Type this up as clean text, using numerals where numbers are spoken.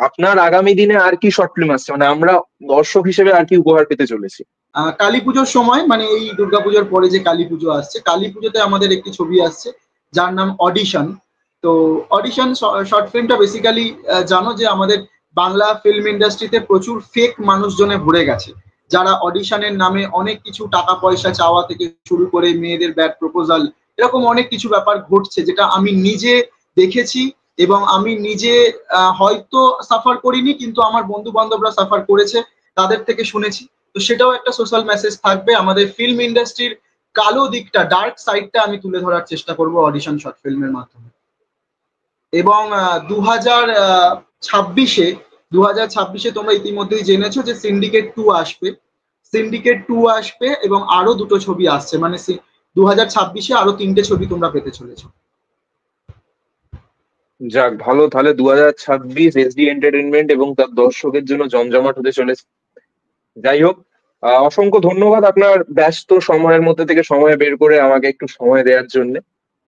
আপনার আগামী দিনে আর কি শর্ট ফিল্ম আসছে, মানে আমরা দর্শক হিসেবে আর কি উপহার পেতে চলেছি? কালী পুজোর সময়, মানে এই দুর্গাপুজোর পরে যে কালী পুজো আসছে, কালী পুজোতে আমাদের একটি ছবি আসছে যার নাম অডিশন। তো অডিশন শর্ট ফিল্মটা বেসিক্যালি জানো যে আমাদের বাংলা ফিল্ম ইন্ডাস্ট্রিতে প্রচুর ফেক মানুষজনে ভরে গেছে, যারা অডিশনের নামে অনেক কিছু টাকা পয়সা চাওয়া থেকে শুরু করে মেয়েদের ব্যাড প্রপোজাল, এরকম অনেক কিছু ব্যাপার ঘটছে, যেটা আমি নিজে দেখেছি। এবং আমি নিজে হয়তো সাফার করিনি, কিন্তু আমার বন্ধু বান্ধবরা সাফার করেছে, তাদের থেকে শুনেছি। তো সেটাও একটা সোশ্যাল মেসেজ থাকবে। আমাদের ফিল্ম ইন্ডাস্ট্রির কালো দিকটা, ডার্ক সাইডটা আমি তুলে ধরার চেষ্টা করব অডিশন শর্ট ফিল্মের মাধ্যমে। এবং 2026-এ 2026-এ তোমরা ইতিমধ্যেই জেনেছো যে সিন্ডিকেট 2 আসবে। সিন্ডিকেট 2 আসবে এবং আরো দুটো ছবি আসছে, মানে 2026-এ আরো 3টে ছবি তোমরা পেতে চলেছো। যাক ভালো, তাহলে 2026 এসডি এন্টারটেনমেন্ট এবং তার দর্শকের জন্য জমজমাট হতে চলেছে। যাই হোক, অসংখ্য ধন্যবাদ আপনার ব্যস্ত সময়ের মধ্যে থেকে সময় বের করে আমাকে একটু সময় দেওয়ার জন্য।